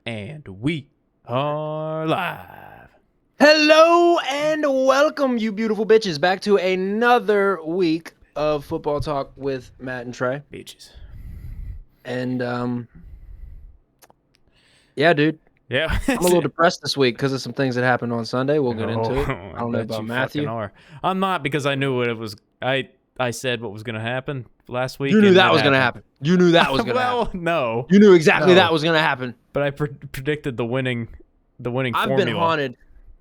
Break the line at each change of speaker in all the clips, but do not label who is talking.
And we are live.
Hello and welcome, you beautiful bitches, back to another week of football talk with Matt and Trey.
Bitches.
And yeah, dude,
Yeah.
I'm a little depressed this week because of some things that happened on Sunday. We'll get into it. I don't know
bet
about
you
Matthew.
fucking are. I'm not, because I knew what it was. I said what was going to happen last week.
You knew
and
that
it
was going to
happened.
happen. You knew that was going to
Well,
happen.
no.
You knew exactly
No.
that was going to happen.
But I predicted the winning
I've
formula.
been haunted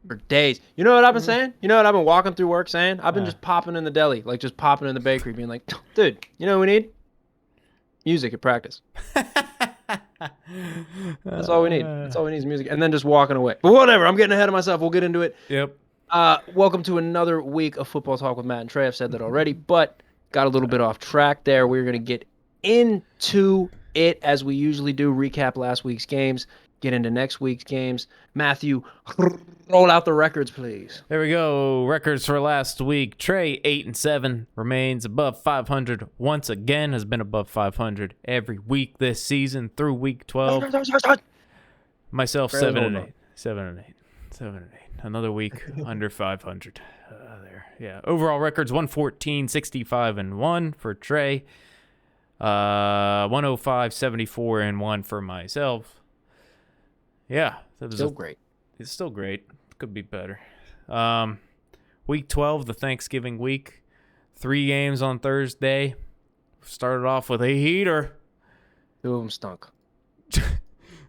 for days. You know what I've been saying? You know what I've been walking through work saying? I've been just popping in the deli, like just popping in the bakery, being like, dude, you know what we need? Music at practice. That's all we need. That's all we need is music. And then just walking away. But whatever, I'm getting ahead of myself. We'll get into it.
Yep.
Welcome to another week of Football Talk with Matt and Trey. I've said that already, but got a little bit off track there. We're going to get into it as we usually do, recap last week's games, get into next week's games. Matthew, roll out the records, please.
There we go. Records for last week. Trey, 8-7, remains above 500. Once again, has been above 500 every week this season through week 12. Myself, 7-8. 7-8. Another week under 500. There. Yeah. Overall records: 114, 65, and 1 for Trey. 105, 74, and 1 for myself. Yeah. That was
Still great.
It's still great. Could be better. Week 12, the Thanksgiving week. 3 games on Thursday. Started off with a heater.
2 of them stunk.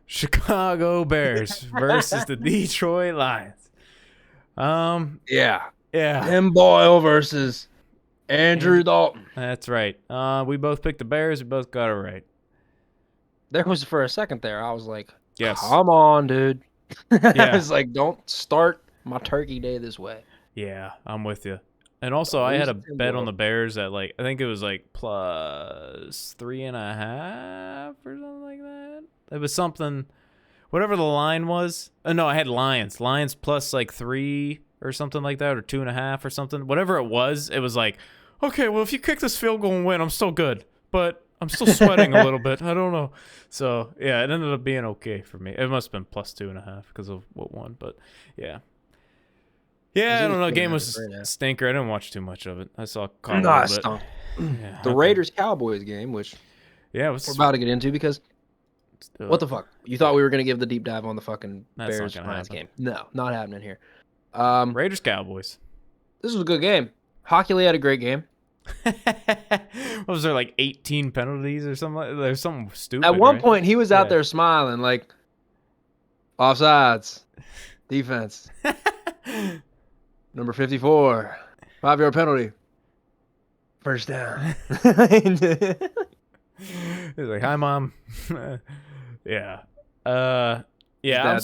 Chicago Bears versus the Detroit Lions.
Yeah.
Yeah.
Tim Boyle versus Andrew Dalton.
That's right. We both picked the Bears. We both got it right.
There was, for a second there, I was like,
Yes.
come on, dude.
Yeah.
I was like, don't start my turkey day this way.
Yeah, I'm with you. And also, I had a bet on the Bears at I think it was plus 3.5 or something like that. It was something, whatever the line was. No, I had Lions. Lions plus 3 or something like that, or 2.5 or something. Whatever it was like, okay, well, if you kick this field goal and win, I'm still good. But I'm still sweating a little bit. I don't know. So, yeah, it ended up being okay for me. It must have been plus 2.5 because of what won. But, yeah. Yeah, I don't know. The game was a stinker. I didn't watch too much of it. I saw a little bit.
Stunk. Yeah, the Raiders-Cowboys game, which we're about to get into because what the fuck? You thought we were going to give the deep dive on the fucking Bears-Lions game. No, not happening here.
Raiders-Cowboys.
This was a good game. Hockey had a great game.
What was there, 18 penalties or something? There's something stupid.
At one point, he was out there smiling like, offsides, defense. Number 54, 5-yard penalty. First down.
He's like, hi, Mom. Yeah. Yeah,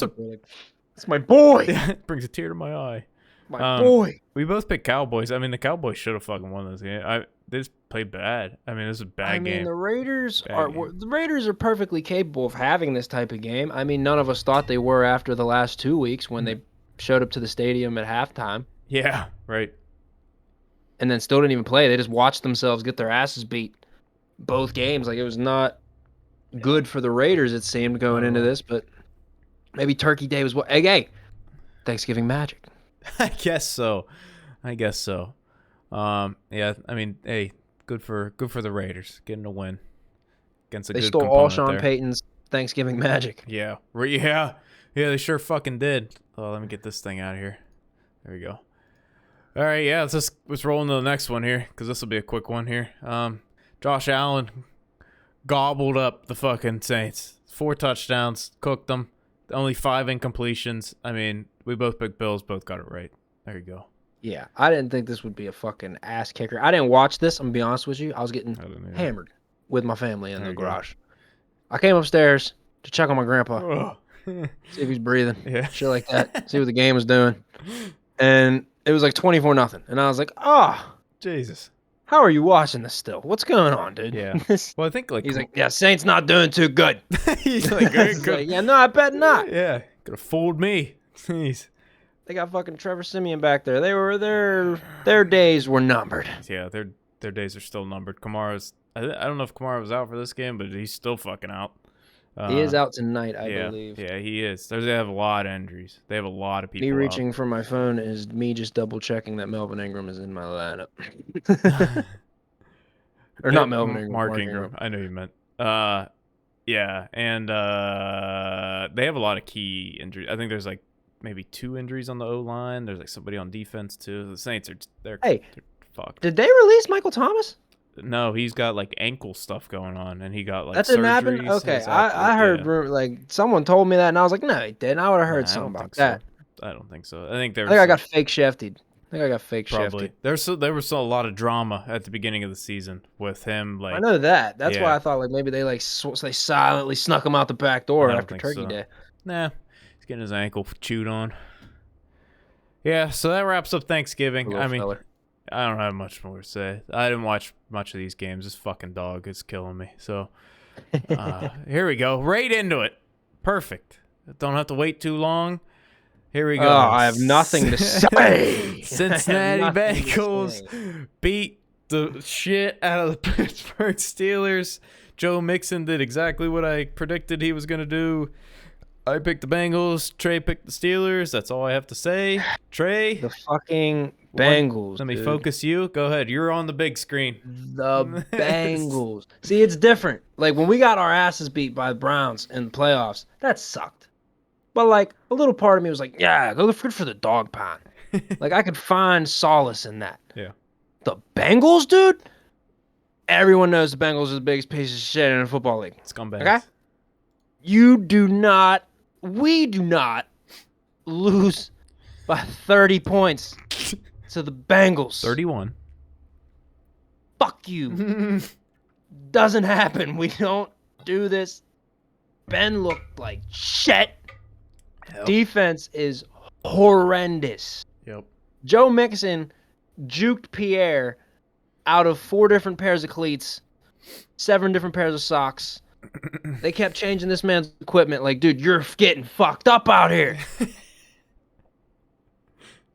it's my boy.
It brings a tear to my eye.
My boy.
We both picked Cowboys. I mean, the Cowboys should have fucking won this game. They just played bad. I mean, this is a bad game.
The Raiders are perfectly capable of having this type of game. I mean, none of us thought they were after the last 2 weeks when they showed up to the stadium at halftime.
Yeah, right.
And then still didn't even play. They just watched themselves get their asses beat both games. It was not good for the Raiders, it seemed, going into this. But maybe Turkey Day was what? Hey, Thanksgiving magic.
I guess so. Yeah, I mean, hey, good for the Raiders getting a win against a good opponent. They stole all Sean
Payton's Thanksgiving magic.
Yeah. Yeah, they sure fucking did. Oh, let me get this thing out of here. There we go. All right, yeah, let's roll into the next one here, because this will be a quick one here. Josh Allen gobbled up the fucking Saints. 4 touchdowns, cooked them. Only 5 incompletions. I mean, we both picked Bills, both got it right. There you go.
Yeah, I didn't think this would be a fucking ass kicker. I didn't watch this, I'm going to be honest with you. I was getting hammered with my family in the garage. I came upstairs to check on my grandpa. See if he's breathing. Yeah. Shit like that. See what the game was doing. And it was 24-0. And I was like, oh.
Jesus.
How are you watching this still? What's going on, dude?
Yeah. Well, I think
he's like, yeah, Saints not doing too good.
He's like, good.
Yeah, no, I bet not.
Yeah. Could have fooled me. Jeez.
They got fucking Trevor Siemian back there. They were their days were numbered.
Yeah, their days are still numbered. I don't know if Kamara was out for this game, but he's still fucking out.
He is out tonight, I
yeah,
believe.
Yeah, he is. They have a lot of injuries. They have a lot of people
Me reaching
out.
for my phone is me just double-checking that Melvin Ingram is in my lineup. Or not Melvin Ingram,
Mark
Mark
Ingram.
Ingram.
I know you meant. Yeah, and they have a lot of key injuries. I think there's like maybe 2 injuries on the O-line. There's like somebody on defense too. The Saints they're fucked.
Did they release Michael Thomas?
No, he's got like ankle stuff going on, and he got like
That didn't happen?
surgeries.
Okay,
Exactly.
I heard like someone told me that, and I was like, no, he didn't. I would have heard
I
something
don't
about
think
that.
so. I don't think so. I think
I got fake shafted.
Probably. There was a lot of drama at the beginning of the season with him. Like
I know that. That's why I thought like maybe they like they silently snuck him out the back door after Turkey Day.
Nah, he's getting his ankle chewed on. Yeah, so that wraps up Thanksgiving. I mean, I don't have much more to say. I didn't watch much of these games. This fucking dog is killing me. So here we go. Right into it. Perfect. Don't have to wait too long. Here we go.
Oh, I have nothing to say.
Cincinnati Bengals beat the shit out of the Pittsburgh Steelers. Joe Mixon did exactly what I predicted he was going to do. I picked the Bengals. Trey picked the Steelers. That's all I have to say. Trey.
The fucking Bengals.
Let me focus you. Go ahead. You're on the big screen.
The Bengals. See, it's different. Like when we got our asses beat by the Browns in the playoffs, that sucked. But like a little part of me was like, yeah, go for the dog pound. Like I could find solace in that.
Yeah.
The Bengals, dude. Everyone knows the Bengals are the biggest piece of shit in the football league.
Scumbags.
Okay. We do not lose by 30 points to the Bengals.
31.
Fuck you. Doesn't happen. We don't do this. Ben looked like shit. Yep. Defense is horrendous.
Yep.
Joe Mixon juked Pierre out of 4 different pairs of cleats, 7 different pairs of socks. They kept changing this man's equipment. Like, dude, you're getting fucked up out here.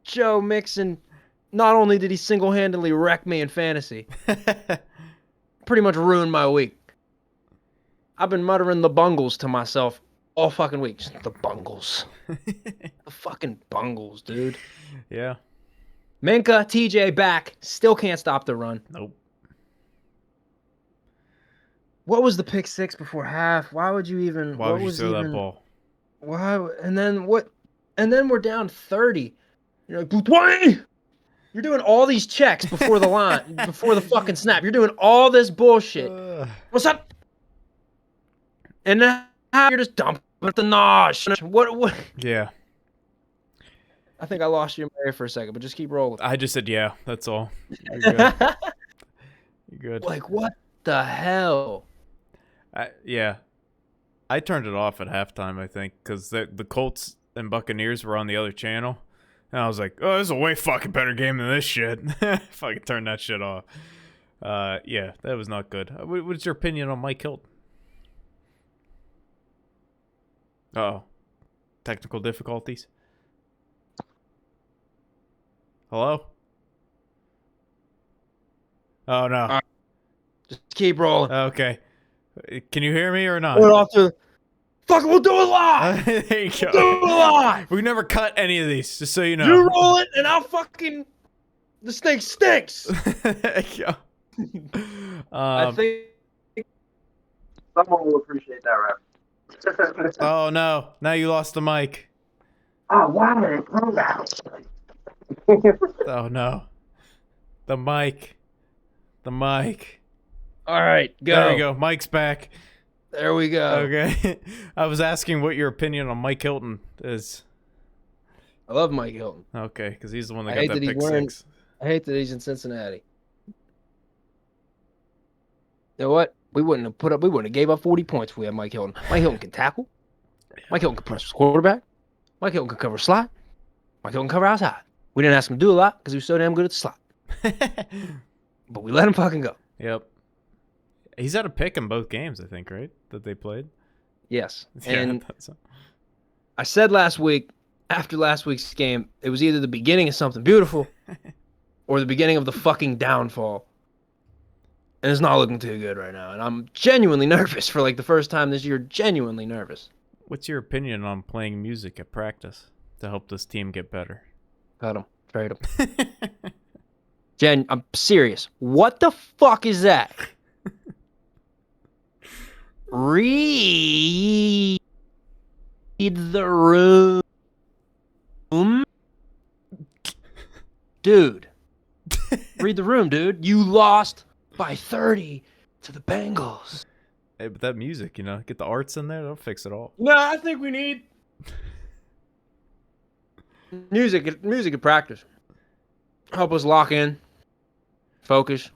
Joe Mixon, not only did he single-handedly wreck me in fantasy, pretty much ruined my week. I've been muttering the Bungles to myself all fucking week. Just the Bungles. The fucking Bungles, dude.
Yeah.
Minka, TJ back. Still can't stop the run.
Nope.
What was the pick 6 before half? Why would you even...
Why would you throw that ball?
Why? And then what? And then we're down 30. You're like, 20! You're doing all these checks before the line, before the fucking snap. You're doing all this bullshit. What's up? And now you're just dumping the nosh. What?
Yeah.
I think I lost you in my ear for a second, but just keep rolling.
I just said, yeah, that's all. You're good. You're good.
Like, what the hell?
Yeah. I turned it off at halftime, I think, because the Colts and Buccaneers were on the other channel. And I was like, oh, this is a way fucking better game than this shit. Fucking turn that shit off. Yeah, that was not good. What's your opinion on Mike Hilton? Uh-oh. Technical difficulties? Hello? Oh, no.
Just keep rolling.
Okay. Can you hear me or not?
Fuck, we'll do it live.
There you go.
We'll do it live.
We never cut any of these, just so you know.
You roll it, and I'll fucking... The snake stinks.
There you go.
I think someone will appreciate that reference.
Oh, no. Now you lost the mic.
Oh, why did it come out?
Oh, no. The mic.
All right, go.
There we go. Mike's back.
There we go.
Okay. I was asking what your opinion on Mike Hilton is.
I love Mike Hilton.
Okay, because he's the one that got that pick 6.
I hate that he's in Cincinnati. You know what? We wouldn't have gave up 40 points if we had Mike Hilton. Mike Hilton can tackle. Mike Hilton can press the quarterback. Mike Hilton can cover slot. Mike Hilton can cover outside. We didn't ask him to do a lot because he was so damn good at the slot. But we let him fucking go.
Yep. He's had a pick in both games, I think, right? That they played?
Yes.
Yeah,
and I said last week, after last week's game, it was either the beginning of something beautiful or the beginning of the fucking downfall. And it's not looking too good right now. And I'm genuinely nervous for like the first time this year. Genuinely nervous.
What's your opinion on playing music at practice to help this team get better?
Cut him. Trade him. I'm serious. What the fuck is that? Read the room. Dude. Read the room, dude. You lost by 30 to the Bengals.
Hey, but that music, get the arts in there, that'll fix it all.
No, I think we need music at practice. Help us lock in. Focus.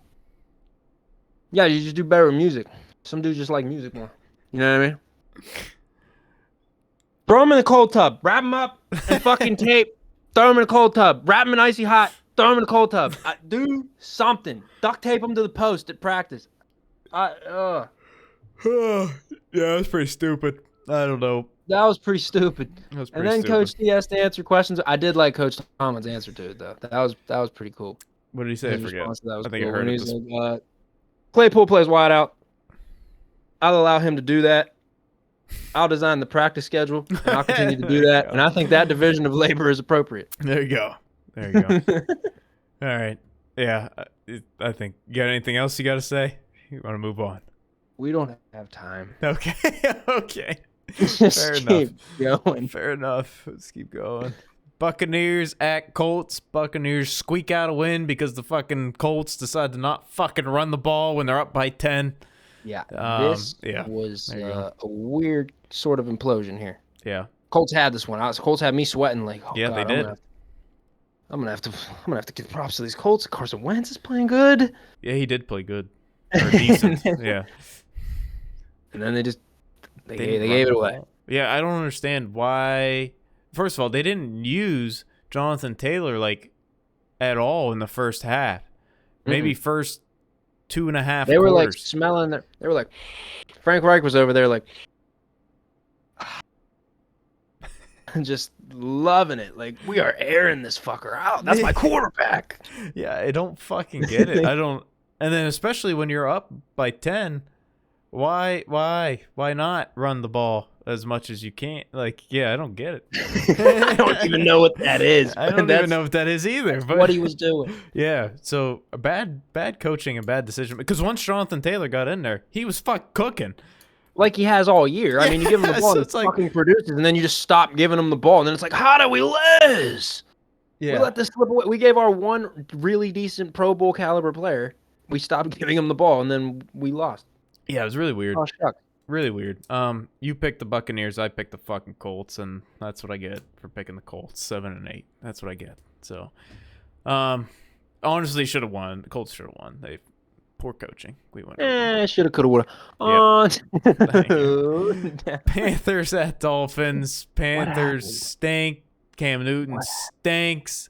Yeah, you just do better with music. Some dudes just like music more. You know what I mean? Throw them in the cold tub. Wrap them up and fucking tape. Throw them in the cold tub. Wrap them in icy hot. Throw them in the cold tub. Do something. Duct tape them to the post at practice.
Yeah, that's pretty stupid. I don't know.
That was pretty stupid.
And then
Coach T has to answer questions. I did like Coach Tomlin's answer to it though. That was pretty cool.
What did he say? I forget. I think I heard it.
Like, Claypool plays wide out. I'll allow him to do that. I'll design the practice schedule, and I'll continue to do that. And I think that division of labor is appropriate.
There you go. All right. Yeah, I think. You got anything else you got to say? You want to move on?
We don't have time.
Okay. Okay.
Fair enough. Going.
Fair enough. Let's keep going. Buccaneers at Colts. Buccaneers squeak out a win because the fucking Colts decide to not fucking run the ball when they're up by 10.
Yeah, this was a weird sort of implosion here.
Yeah,
Colts had this one. Colts had me sweating like, oh,
yeah,
God,
they did.
I'm gonna have to give props to these Colts. Carson Wentz is playing good.
Yeah, he did play good. Or decent. Yeah.
And then they gave it away.
Yeah, I don't understand why. First of all, they didn't use Jonathan Taylor like at all in the first half. Maybe first 2.5 quarters.
They were like smelling it. They were like, Frank Reich was over there like, just loving it. Like, we are airing this fucker out. That's my quarterback.
Yeah, I don't fucking get it. I don't. And then especially when you're up by 10, why not run the ball as much as you can? Like, yeah, I don't get it.
I don't even know what that is.
I don't even know what that is either. But
what he was doing.
Yeah, so bad coaching and bad decision. Because once Jonathan Taylor got in there, he was cooking.
Like he has all year. I mean, you give him the ball, and he fucking produces, and then you just stop giving him the ball, and then it's like, how do we lose? Yeah. We let this slip away. We gave our one really decent Pro Bowl caliber player. We stopped giving him the ball, and then we lost.
Yeah, it was really weird.
Oh, shucks.
Really weird. You picked the Buccaneers, I picked the fucking Colts, and that's what I get for picking the Colts. 7-8. That's what I get. So, honestly, should have won. The Colts should have won. Poor coaching. We went.
Shoulda, coulda, woulda.
Yep. Panthers at Dolphins. Panthers stink. Cam Newton stinks.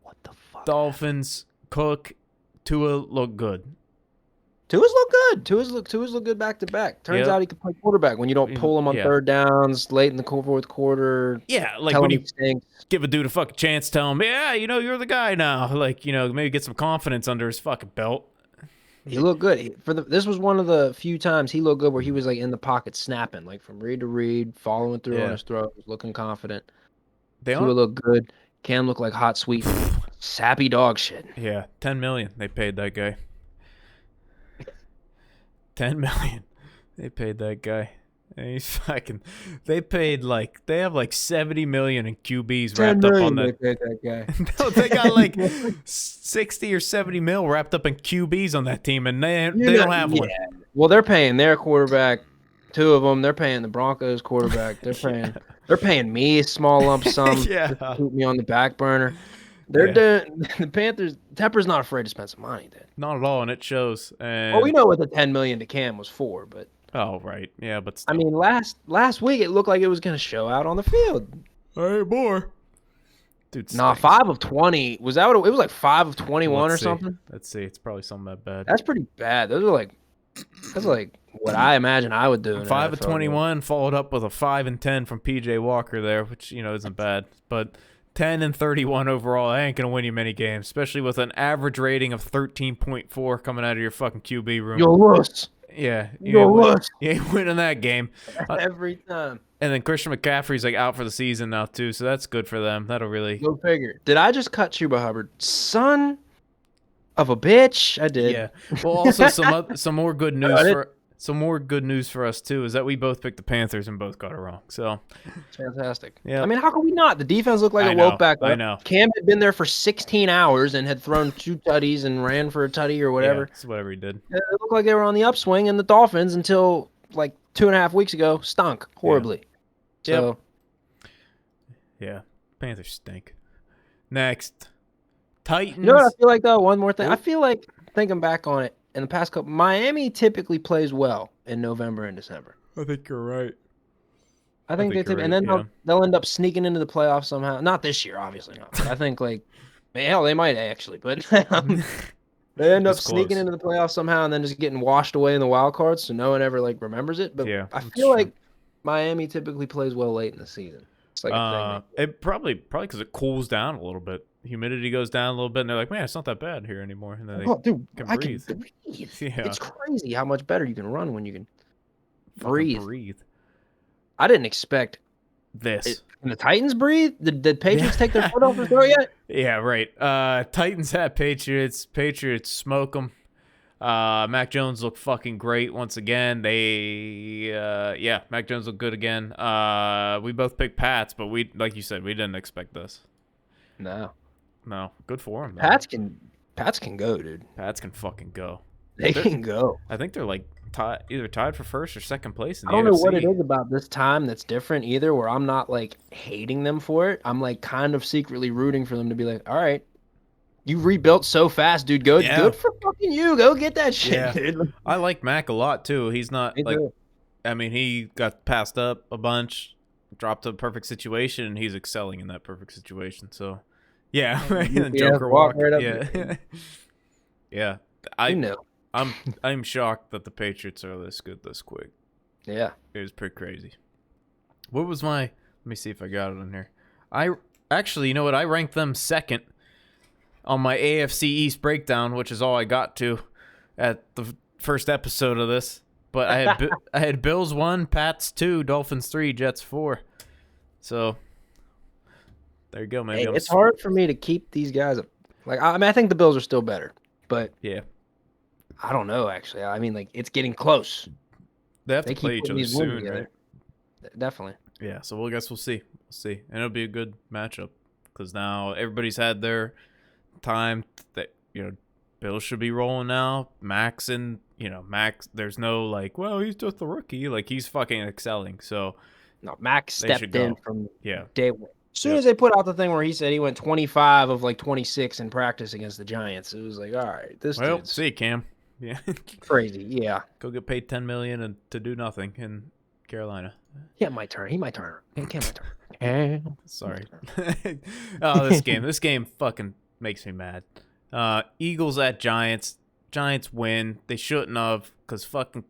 What the fuck?
Dolphins cook. Tua look good.
Tua's look good. Tua's look good back to back. Turns out he can play quarterback when you don't pull him on third downs late in the fourth quarter.
Yeah, like when you give a dude a fucking chance, tell him, yeah, you're the guy now. Like, maybe get some confidence under his fucking belt.
He looked good. This was one of the few times he looked good where he was like in the pocket snapping, like from read to read, following through on his throws, looking confident. Tua looked good. Cam looked like hot, sweet, sappy dog shit.
Yeah, $10 million they paid that guy. $10 million they paid that guy. And he's fucking. They have like $70 million in QBs wrapped up on that.
They paid that guy.
No, they got like 60 or 70 mil wrapped up in QBs on that team, and they don't have one.
Well, they're paying their quarterback, 2 of them. They're paying the Broncos quarterback. They're paying. They're paying me a small lump sum to keep me on the back burner. They're doing the Panthers. Tepper's not afraid to spend some money, dude.
Not at all, and it shows. And
well, we know what the $10 million to Cam was for, but
oh right, yeah, but still.
I mean, last week it looked like it was going to show out on the field.
All right, more. Dude,
5 of 20. Was that what it was? Like 5 of 21 or something?
Let's see. It's probably something that bad.
That's pretty bad. That's like what I imagine I would do.
5 of 21 followed up with a 5 and 10 from PJ Walker there, which isn't bad, but 10-31 overall. I ain't gonna win you many games, especially with an average rating of 13.4 coming out of your fucking QB room.
You're wuss.
Yeah,
You're wuss.
You ain't winning that game
Every time.
And then Christian McCaffrey's like out for the season now too, so that's good for them. That'll really
go figure. Did I just cut Chuba Hubbard? Son of a bitch. I did.
Yeah. Well, also some more good news for us too is that we both picked the Panthers and both got it wrong. So
fantastic.
Yeah.
I mean, how can we not? The defense looked like it woke back up.
I know.
Cam had been there for 16 hours and had thrown 2 tutties and ran for a tutty or whatever.
Yeah, it's whatever he did.
It looked like they were on the upswing, and the Dolphins until like 2.5 weeks ago stunk horribly.
Yeah.
So
yeah, Panthers stink. Next, Titans.
You know what I feel like though? One more thing. I feel like thinking back on it in the past couple, Miami typically plays well in November and December.
I think you're right.
I think they typically, and then they'll end up sneaking into the playoffs somehow. Not this year, obviously not. But I think hell, they might actually, but they end up sneaking into the playoffs somehow and then just getting washed away in the wild cards, so no one ever remembers it. But
yeah,
I feel like Miami typically plays well late in the season. It's like a thing.
It probably because it cools down a little bit. Humidity goes down a little bit, and they're like, "Man, it's not that bad here anymore." And then they can breathe.
Yeah. It's crazy how much better you can run when you can breathe. I didn't expect
this.
Can the Titans breathe? Did the Patriots take their foot off their throat yet?
Yeah, right. Titans at Patriots. Patriots smoke them. Mac Jones looked fucking great once again. Mac Jones looked good again. We both picked Pats, but we, like you said, we didn't expect this.
No,
good for them.
Pats can go, dude.
Pats can fucking go.
They can go.
I think they're like either tied for first or second place in the
I don't
AFC.
know what it is about this time that's different either, where I'm not hating them for it. I'm kind of secretly rooting for them to be like, all right, you rebuilt so fast, dude. Good for fucking you. Go get that shit, dude.
I like Mac a lot too. He's not he got passed up a bunch, dropped a perfect situation, and he's excelling in that perfect situation. So, yeah, Joker walk. Right up yeah. I'm shocked that the Patriots are this good this quick.
Yeah,
it was pretty crazy. What was my? Let me see if I got it on here. I actually, you know what? I ranked them second on my AFC East breakdown, which is all I got to at the first episode of this. But I had Bills 1, Pats 2, Dolphins 3, Jets 4. So there you go, man.
It's hard for me to keep these guys up. I think the Bills are still better, but
yeah,
I don't know. Actually, I mean, it's getting close.
They have to play each other soon, right?
Definitely.
Yeah. So I guess we'll see. And it'll be a good matchup because now everybody's had their time. That Bills should be rolling now. Max, there's no well, he's just a rookie. He's fucking excelling. So
no, Max stepped in from day one. As soon as they put out the thing where he said he went 25 of 26 in practice against the Giants, it was all right, this dude's
see Cam. Yeah.
Crazy, yeah.
Go get paid $10 million and to do nothing in Carolina.
Yeah, my turn. He might turn. Cam might turn.
Sorry. Oh, this game fucking makes me mad. Eagles at Giants. Giants win. They shouldn't have, because fucking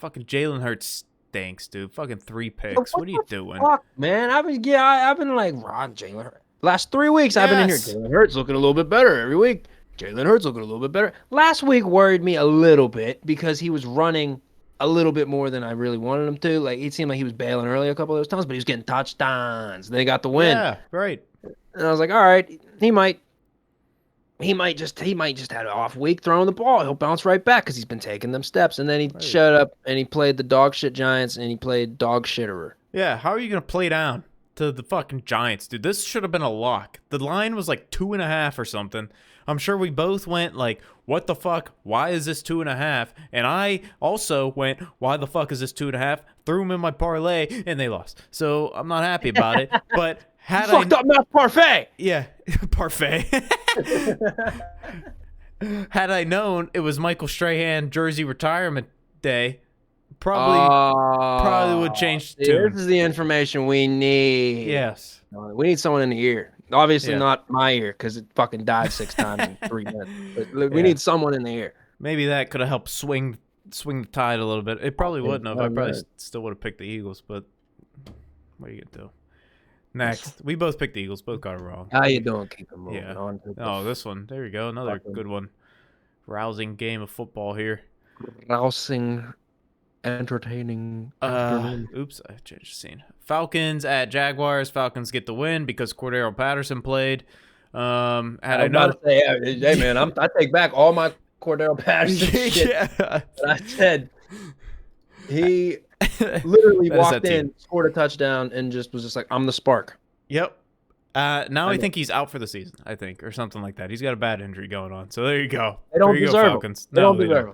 Jalen Hurts stinks, dude. Fucking 3 picks. What are you doing?
Fuck, man. I've been Ron Jalen Hurts. Last 3 weeks I've been in here. Jalen Hurts looking a little bit better every week. Jalen Hurts looking a little bit better. Last week worried me a little bit because he was running a little bit more than I really wanted him to. It seemed like he was bailing early a couple of those times, but he was getting touchdowns. They got the win.
Yeah, right.
And I was like, all right, he might just had an off week throwing the ball. He'll bounce right back because he's been taking them steps. And then he showed up and he played the dog shit Giants and he played dog shitterer.
Yeah, how are you gonna play down to the fucking Giants, dude? This should have been a lock. The line was 2.5 or something. I'm sure we both went what the fuck? Why is this 2.5? And I also went, why the fuck is this 2.5? Threw them in my parlay and they lost. So I'm not happy about it. But
fucked up math parfait.
Yeah, parfait. Had I known it was Michael Strahan jersey retirement day, probably would change too.
This is the information we need.
Yes.
We need someone in the ear. Obviously not my ear because it fucking died 6 times in 3 minutes. But we need someone in the ear.
Maybe that could have helped swing the tide a little bit. It probably wouldn't have. I probably still would have picked the Eagles, but what are you going to do? Next, we both picked the Eagles. Both got it wrong.
How you doing? Keep it moving
Yeah.
on. To
Oh, this one. There you go. Another good one. Rousing game of football here.
Rousing, entertaining afternoon.
Oops, I changed the scene. Falcons at Jaguars. Falcons get the win because Cordero Patterson played.
I say, hey man, I take back all my Cordero Patterson shit.
Yeah.
I said he literally walked in, scored a touchdown, and just was like, "I'm the spark."
Yep. Now I think he's out for the season, I think, or something like that. He's got a bad injury going on. So there you go.
They don't deserve him. They don't deserve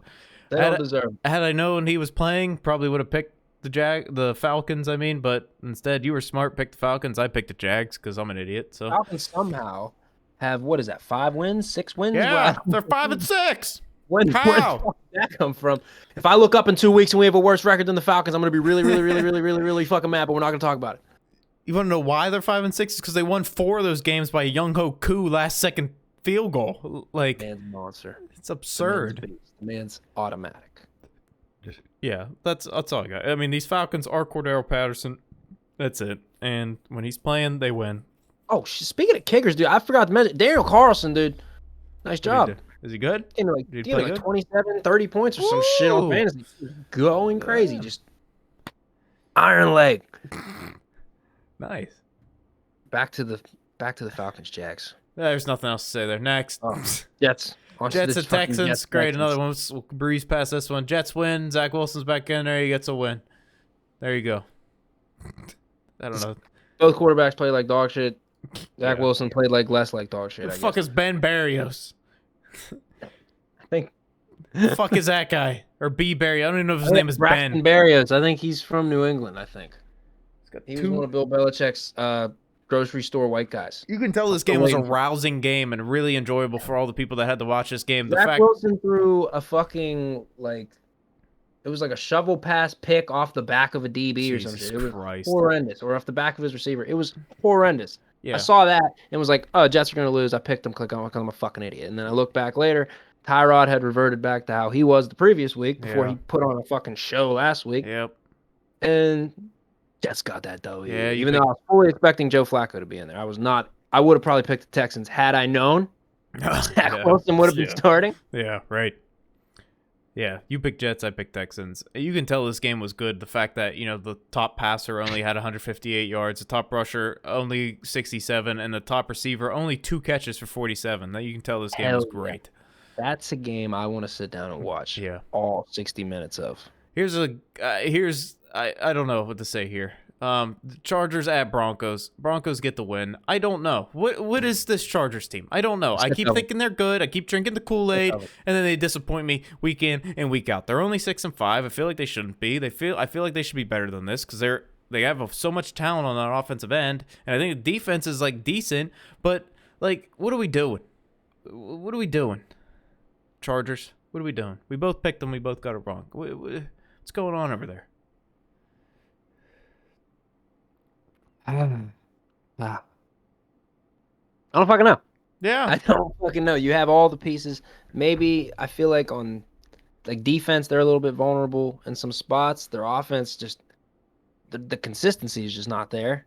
him.
Had I known he was playing, probably would have picked the Falcons, but instead you were smart, picked the Falcons. I picked the Jags because I'm an idiot. So
Falcons somehow have, what is that, 5 wins, 6 wins?
Yeah, they're 5-6.
Where did that come from? If I look up in 2 weeks and we have a worse record than the Falcons, I'm going to be really, really, really, really, really, really fucking mad, but we're not going to talk about it.
You want to know why they're 5-6? It's because they won 4 of those games by a Young-Ho Koo last-second field goal. Like,
man's a monster.
It's absurd.
The man's automatic.
Yeah, that's all I got. I mean, these Falcons are Cordero Patterson. That's it. And when he's playing, they win.
Oh, speaking of kickers, dude, I forgot to mention Daniel Carlson, dude. Nice job.
Is he good?
He had like 27, 30 points or some shit on fantasy. Going crazy. Just iron leg.
Nice.
Back to the Falcons, Jags.
There's nothing else to say there. Next.
Jets.
Jets at Texans. Great. Another one. We'll breeze past this one. Jets win. Zach Wilson's back in there. He gets a win. There you go. I don't know.
Both quarterbacks played like dog shit. Zach Wilson played like less like dog shit.
Who the fuck is Ben Barrios?
I think.
Who the fuck is that guy? Or B. Barry? I don't even know if his name is Ben.
Barrios. I think he's from New England, I think. He was one of Bill Belichick's grocery store white guys.
You can tell this game was a rousing game and really enjoyable for all the people that had to watch this game.
Zach Wilson threw a fucking, it was like a shovel pass pick off the back of a DB or something. It was horrendous. Or off the back of his receiver. It was horrendous. Yeah. I saw that and was like, oh, Jets are going to lose. I picked them. Click on because I'm a fucking idiot. And then I looked back later. Tyrod had reverted back to how he was the previous week before he put on a fucking show last week.
Yep.
And Jets got that W. Yeah, even though I was fully expecting Joe Flacco to be in there. I was not. I would have probably picked the Texans had I known Zach Wilson would have been starting.
Yeah, right. Yeah, you picked Jets, I picked Texans. You can tell this game was good. The fact that, the top passer only had 158 yards, the top rusher only 67, and the top receiver only 2 catches for 47. You can tell this game was great.
That's a game I want to sit down and watch. All 60 minutes of.
I don't know what to say here. The Chargers at Broncos. Broncos get the win. I don't know. What is this Chargers team? I don't know. I keep thinking they're good. I keep drinking the Kool-Aid, and then they disappoint me week in and week out. They're only 6-5. I feel like they shouldn't be. I feel like they should be better than this because they have so much talent on that offensive end, and I think the defense is decent. But what are we doing? What are we doing? Chargers. What are we doing? We both picked them. We both got it wrong. What's going on over there?
I don't fucking know.
Yeah.
I don't fucking know. You have all the pieces. Maybe I feel like on defense they're a little bit vulnerable in some spots. Their offense just the consistency is just not there.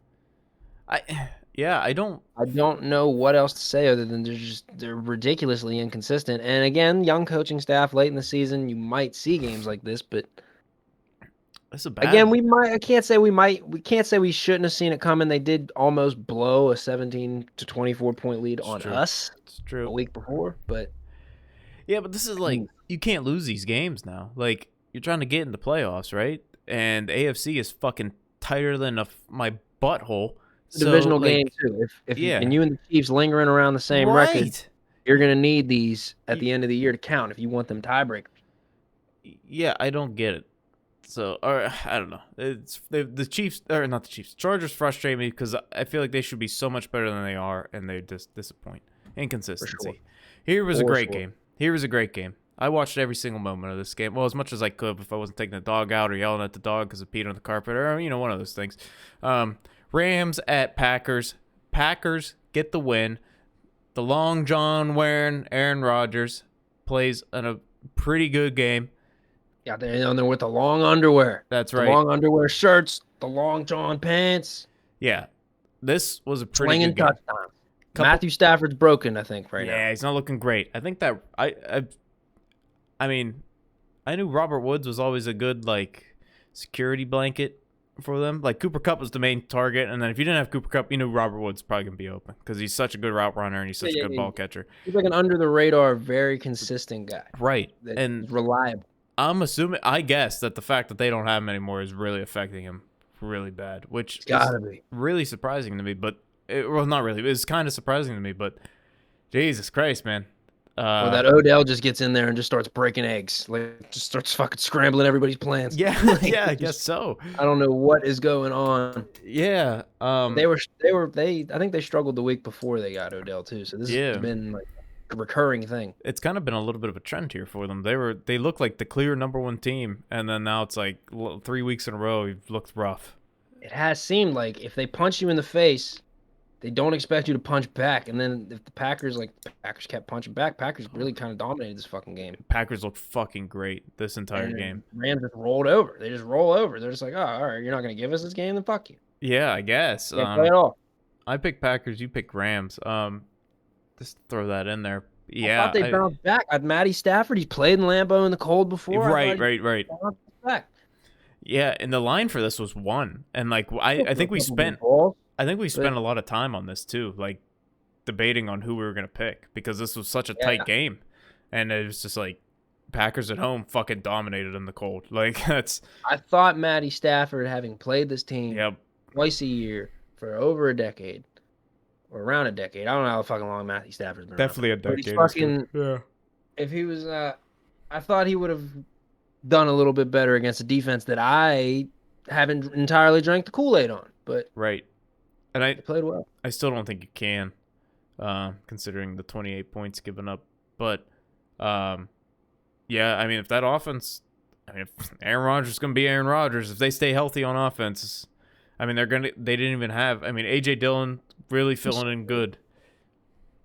I don't know what else to say other than they're ridiculously inconsistent. And again, young coaching staff late in the season, you might see games like this, but again, we can't say we shouldn't have seen it coming. They did almost blow a 17 to 24 point lead on us a week before, but
but this is you can't lose these games now. You're trying to get in the playoffs, right? And AFC is fucking tighter than my butthole.
Divisional game too. If and you and the Chiefs lingering around the same record, you're gonna need these at the end of the year to count if you want them tiebreakers.
Yeah, I don't get it. So, or I don't know. It's the Chiefs, or not the Chiefs. Chargers frustrate me because I feel like they should be so much better than they are, and they just disappoint. Inconsistency. Here was a great game. Here was a great game. I watched every single moment of this game. Well, as much as I could if I wasn't taking the dog out or yelling at the dog because it peed on the carpet or, one of those things. Rams at Packers. Packers get the win. The long john wearing Aaron Rodgers plays in a pretty good game.
Yeah, they're on there with the long underwear.
That's right.
The long underwear shirts, the long john pants.
Yeah. this was a pretty
Slinging
good game.
touchdowns. Matthew Stafford's broken, I think, right now.
Yeah, he's not looking great. I think that I mean, I knew Robert Woods was always a good like security blanket for them. Like Cooper Kupp was the main target, and then if you didn't have Cooper Kupp, you knew Robert Woods probably gonna be open because he's such a good route runner and he's such a good ball catcher.
He's like an under the radar, very consistent guy.
Right, and
reliable.
I'm assuming, I guess, that the fact that they don't have him anymore is really affecting him really bad, which is really surprising to me. But well, not really. It's kind of surprising to me, but Jesus Christ, man.
Or that Odell just gets in there and just starts breaking eggs, like just starts fucking scrambling everybody's plans.
Yeah,
like,
yeah, I guess so.
I don't know what is going on.
Yeah,
I think they struggled the week before they got Odell too. So this has been like a recurring thing.
It's kind of been a little bit of a trend here for them. They look like the clear #1 team, and then now it's like 3 weeks in a row you've looked rough.
It has seemed like if they punch you in the face, they don't expect you to punch back. And then if the Packers kept punching back, Packers really kind of dominated this fucking game.
Packers looked fucking great this entire game.
Rams just rolled over. They just roll over. They're just like, oh, all right, you're not going to give us this game? Then fuck you.
Yeah, I guess.
Play it off.
I picked Packers. You picked Rams. Just throw that in there. Yeah.
I thought they bounced back. Matty Stafford, he's played in Lambeau in the cold before.
Right. Yeah, and the line for this was 1. And like I think we spent a lot of time on this too, like debating on who we were gonna pick because this was such a tight game, and it was just like Packers at home fucking dominated in the cold. Like that's.
I thought Matty Stafford, having played this team twice a year for over a decade, or around a decade, I don't know how fucking long Matty Stafford's been.
Definitely around. A decade.
If he was, I thought he would have done a little bit better against a defense that I haven't entirely drank the Kool-Aid on, but
right. And I
played well.
I still don't think you can, considering the 28 points given up. But, yeah, I mean, if that offense, if Aaron Rodgers is going to be Aaron Rodgers, if they stay healthy on offense, I mean, they didn't even have, A.J. Dillon really filling in good.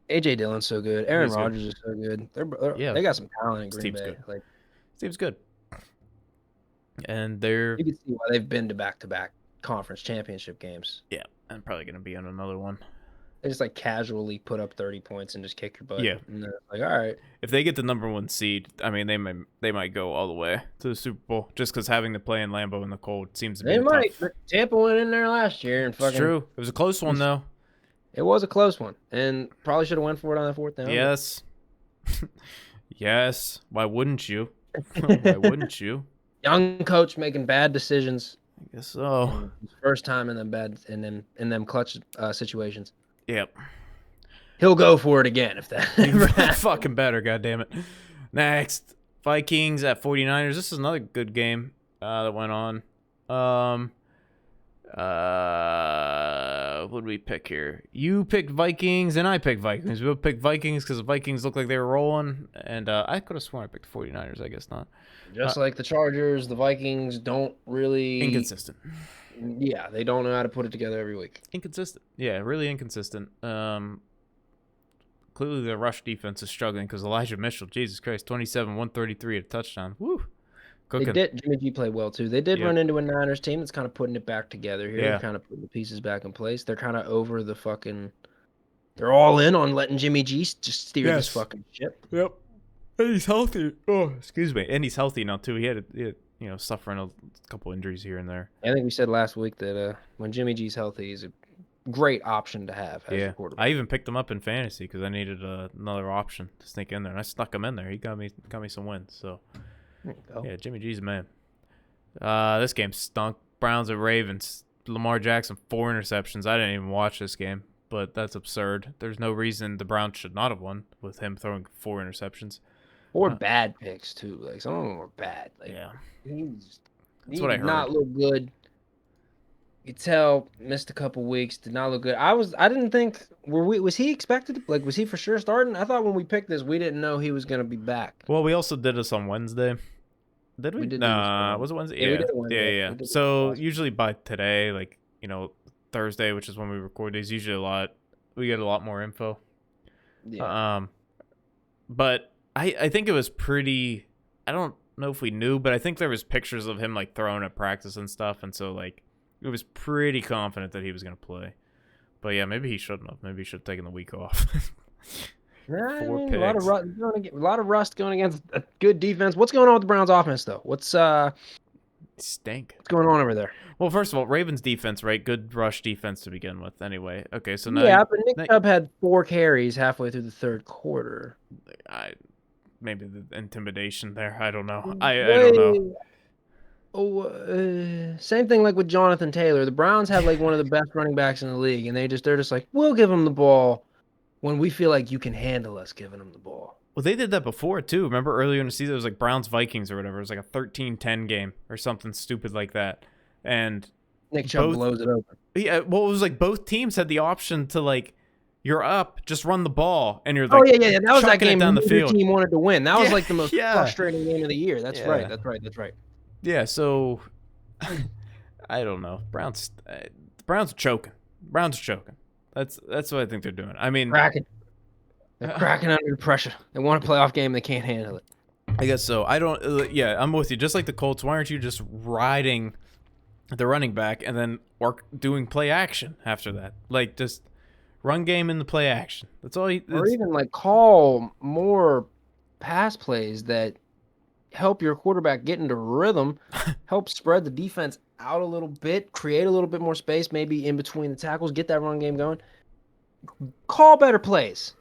A.J. Dillon's so good. Aaron Rodgers is so good. They got some talent in Green Bay.
Good. Team's good. And
you can see why they've been to back-to-back conference championship games.
Yeah, I'm probably going to be on another one.
They just like casually put up 30 points and just kick your butt.
Yeah.
And they're like, all right.
If they get the #1 seed, I mean, they might go all the way to the Super Bowl just because having to play in Lambeau in the cold seems to be tough.
Tampa went in there last year and fucking.
It's true. It was a close one though.
It was a close one, and probably should have went for it on that 4th down.
Yes. Yes. Why wouldn't you? Why wouldn't you?
Young coach making bad decisions.
I guess so.
First time in them clutch situations.
Yep.
He'll go for it again if that ever happens.
Fucking better, goddammit. Next, Vikings at 49ers. This is another good game that went on. What did we pick here? You picked Vikings and I picked Vikings. We both picked Vikings because the Vikings looked like they were rolling, and I could have sworn I picked 49ers. I guess not.
Just like the Chargers, the Vikings don't really...
Inconsistent.
Yeah, they don't know how to put it together every week.
Inconsistent. Yeah, really inconsistent. Clearly the rush defense is struggling because Elijah Mitchell, Jesus Christ, 27, 133 at a touchdown. Woo. Cooking.
They did. Jimmy G played well, too. They did run into a Niners team that's kind of putting it back together here. They're kind of putting the pieces back in place. They're kind of over the fucking... They're all in on letting Jimmy G just steer this fucking ship.
Yep. And he's healthy. Oh, excuse me. And he's healthy now, too. He had suffering a couple injuries here and there.
I think we said last week that when Jimmy G's healthy, he's a great option to have as a quarterback.
I even picked him up in fantasy because I needed another option to sneak in there, and I snuck him in there. He got me some wins. So, yeah, Jimmy G's a man. This game stunk. Browns at Ravens. Lamar Jackson, 4 interceptions. I didn't even watch this game, but that's absurd. There's no reason the Browns should not have won with him throwing 4 interceptions.
4 bad picks too. Like some of them were bad. Like, he
that's what I heard.
Not look good. You could tell missed a couple weeks. Did not look good. I didn't think was he expected? Like was he for sure starting? I thought when we picked this, we didn't know he was gonna be back.
Well, we also did this on Wednesday. Did we? Nah, was it Wednesday? Yeah, we did it Wednesday. Yeah. So usually by today, like Thursday, which is when we record these, usually we get a lot more info. Yeah. But I think it was pretty. I don't know if we knew, but I think there was pictures of him like throwing at practice and stuff, and so like it was pretty confident that he was gonna play. But yeah, maybe he shouldn't have. Maybe he should have taken the week off.
Yeah,
Four
a lot of
picks.
rust going against a good defense. What's going on with the Browns offense though? What's
Stink.
going on over there?
Well, first of all, Ravens defense, right? Good rush defense to begin with. Anyway, okay, so
Yeah, but
now
Nick Chubb had 4 carries halfway through the third quarter.
maybe the intimidation there. I don't know. I don't know.
Same thing like with Jonathan Taylor. The Browns have like one of the best running backs in the league, and they're just like, we'll give him the ball when we feel like you can handle us giving him the ball.
Well, they did that before too. Remember earlier in the season, it was like Browns Vikings or whatever. It was like a 13-10 game or something stupid like that. And
Nick Chubb blows it open.
Yeah, well, it was like both teams had the option to like, you're up, just run the ball, and you're like,
yeah. That was that game
down the
your
field.
team wanted to win. That was like the most frustrating game of the year. That's
Yeah.
right.
Yeah, so I don't know. Browns are choking. That's what I think they're doing. I mean,
they're cracking under pressure. They want a playoff game. They can't handle it.
I guess so. I don't. Yeah, I'm with you. Just like the Colts, why aren't you just riding the running back and then doing play action after that? Like just run game in the play action. That's all.
Or even like call more pass plays that help your quarterback get into rhythm, help spread the defense out a little bit, create a little bit more space, maybe in between the tackles, get that run game going. Call better plays.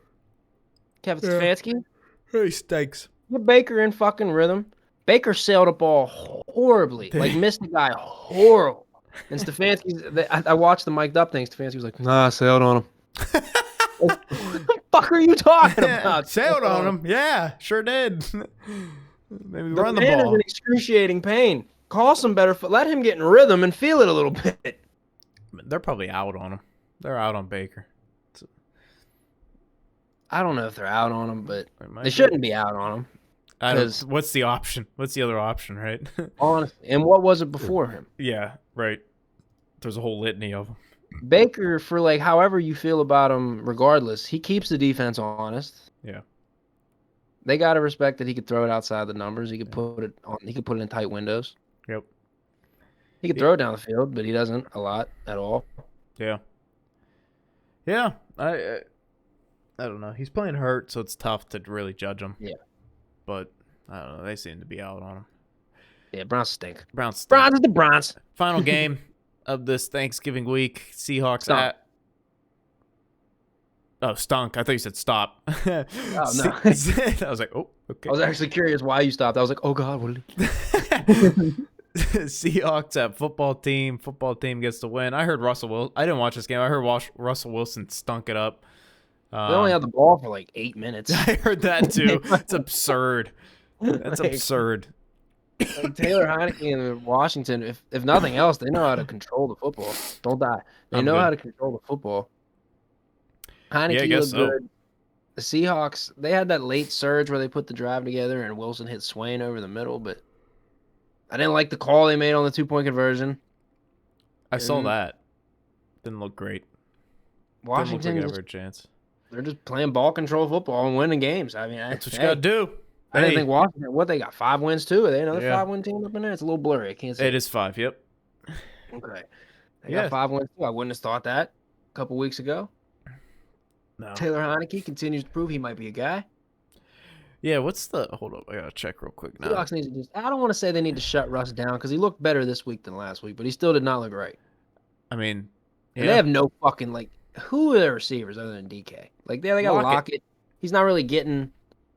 Kevin Stefanski.
He stinks.
Get Baker in fucking rhythm. Baker sailed a ball horribly. Like missed the guy horrible. And Stefanski, I watched the mic'd up thing. Stefanski was like, nah, I sailed on him. What the fuck are you talking about?
Sailed on him. Yeah, sure did. Maybe run the
man
ball.
is in excruciating pain. Call some better. Let him get in rhythm and feel it a little bit.
They're probably out on him. They're out on Baker.
I don't know if they're out on him, but they shouldn't be out on him.
What's the option? What's the other option, right?
Honestly, and what was it before him?
Yeah, right. There's a whole litany of them.
Baker, for like however you feel about him, regardless, he keeps the defense honest.
Yeah.
They gotta respect that he could throw it outside the numbers. He could put it on. He could put it in tight windows.
Yep.
He could throw it down the field, but he doesn't a lot at all.
Yeah. Yeah. I don't know. He's playing hurt, so it's tough to really judge him.
Yeah.
But I don't know. They seem to be out on him.
Yeah, Browns stink.
Browns
is the Browns.
Final game of this Thanksgiving week. Seahawks
Stunk.
Stunk. I thought you said stop.
Oh, no.
I was like, oh, okay.
I was actually curious why you stopped. I was like, oh, God, what did
Seahawks at football team. Football team gets the win. I heard Russell Wilson. I didn't watch this game. I heard Russell Wilson stunk it up.
They only had the ball for like 8 minutes.
I heard that too. It's absurd. That's absurd.
Like Taylor Heineke in Washington, if nothing else, they know how to control the football. Don't die. They know how to control the football. Heineke looked good. The Seahawks, they had that late surge where they put the drive together and Wilson hit Swain over the middle, but I didn't like the call they made on the 2-point conversion.
I saw that. Didn't look great.
Washington
didn't look like ever a chance.
They're just playing ball control football and winning games. I mean,
that's what you gotta do.
I didn't think Washington. What they got? 5 wins too? Are they another 5-win team up in there? It's a little blurry. I can't see.
It is 5. Yep.
Okay. They got 5 wins too. I wouldn't have thought that a couple weeks ago.
No.
Taylor Heineke continues to prove he might be a guy.
Yeah. Hold up. I gotta check real quick now.
Seahawks needs to just. I don't want to say they need to shut Russ down because he looked better this week than last week, but he still did not look right.
I mean,
and they have no fucking like. Who are their receivers other than DK? Like they got Lockett. He's not really getting.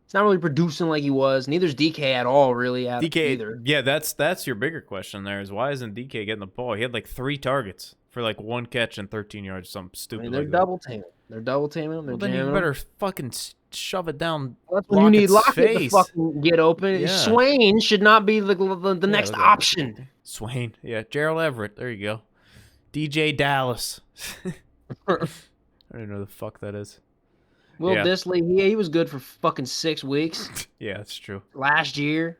He's not really producing like he was. Neither's DK at all, really.
DK
either.
Yeah, that's your bigger question. There is why isn't DK getting the ball? He had like 3 targets for like 1 catch and 13 yards. Something stupid.
I mean, they're double teaming. They're double teaming him. Well, then
you better fucking shove it down.
Well, that's when you need Lockett
face.
to fucking get open. Yeah. Swain should not be the next option.
Swain, yeah, Gerald Everett. There you go. DJ Dallas. I don't even know the fuck that is.
Will Disley, he was good for fucking 6 weeks.
Yeah, that's true.
Last year.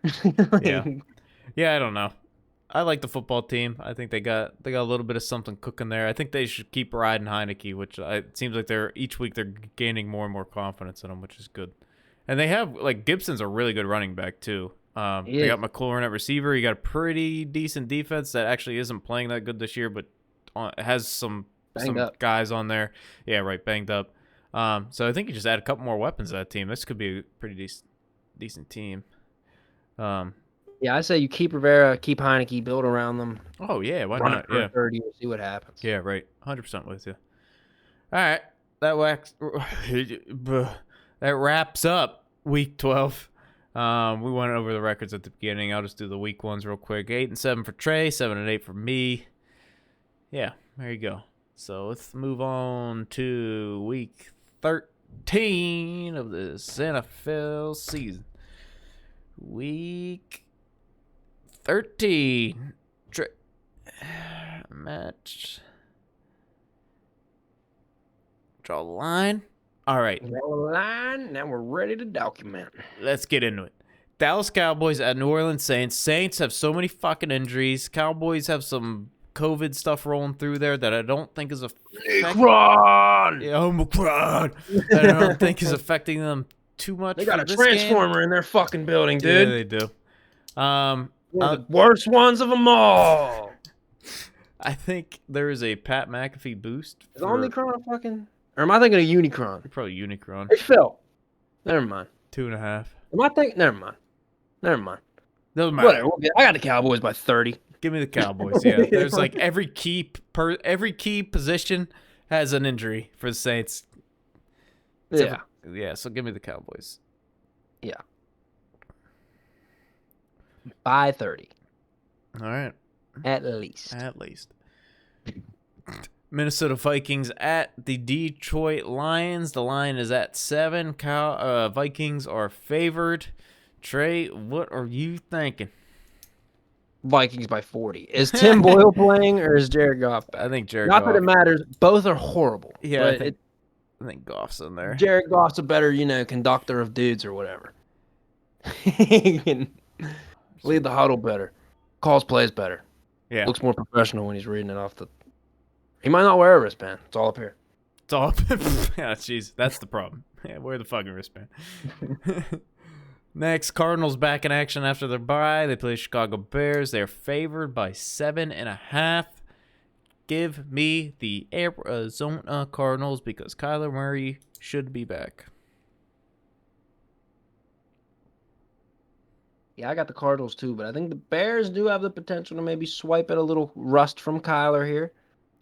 Yeah, I don't know. I like the football team. I think they got a little bit of something cooking there. I think they should keep riding Heineke, which it seems like each week they're gaining more and more confidence in him, which is good. And they have like Gibson's a really good running back too. They got McLaurin at receiver. You got a pretty decent defense that actually isn't playing that good this year, but has some guys on there. Yeah, right, banged up. So I think you just add a couple more weapons to that team. This could be a pretty decent team.
Yeah, I say you keep Rivera, keep Heineke, build around them.
Oh yeah, why
Run
not?
it for
Yeah,
30 and see what happens.
yeah, right. 100% with you. All right, that wraps up week 12. We went over the records at the beginning. I'll just do the week ones real quick. 8-7 for Trey, 7-8 for me. Yeah, there you go. So let's move on to week 13 of this NFL season. Week 13. Match. Draw the line. All right.
Draw the line. Now we're ready to document.
Let's get into it. Dallas Cowboys at New Orleans Saints. Saints have so many fucking injuries. Cowboys have some COVID stuff rolling through there that I don't think is
Omicron.
Yeah, Omicron. I don't think is affecting them too much.
They got a transformer in their fucking building, dude.
Yeah, they do.
One of the worst ones of them all.
I think there is a Pat McAfee boost.
Is Omicron a fucking... Or am I thinking of Unicron?
Probably Unicron.
Hey, Phil. Never mind.
2.5.
Am I thinking... Never mind.
Doesn't matter.
Whatever. I got the Cowboys by 30.
Give me the Cowboys, yeah. There's like every key position has an injury for the Saints.
Yeah.
Yeah, so give me the Cowboys.
Yeah. By 30.
All right.
At least.
Minnesota Vikings at the Detroit Lions. The line is at 7. Vikings are favored. Trey, what are you thinking?
Vikings by 40. Is Tim Boyle playing or is Jared Goff back?
I think Jared Goff.
Not that it matters. Both are horrible.
Yeah, I think Goff's in there.
Jared Goff's a better, conductor of dudes or whatever. He can lead the huddle better. Calls plays better.
Yeah.
Looks more professional when he's reading it off the... He might not wear a wristband. It's all up here.
It's all up. Yeah, jeez. That's the problem. Yeah, wear the fucking wristband. Next, Cardinals back in action after their bye. They play Chicago Bears. They're favored by 7.5. Give me the Arizona Cardinals because Kyler Murray should be back.
Yeah, I got the Cardinals too, but I think the Bears do have the potential to maybe swipe at a little rust from Kyler here.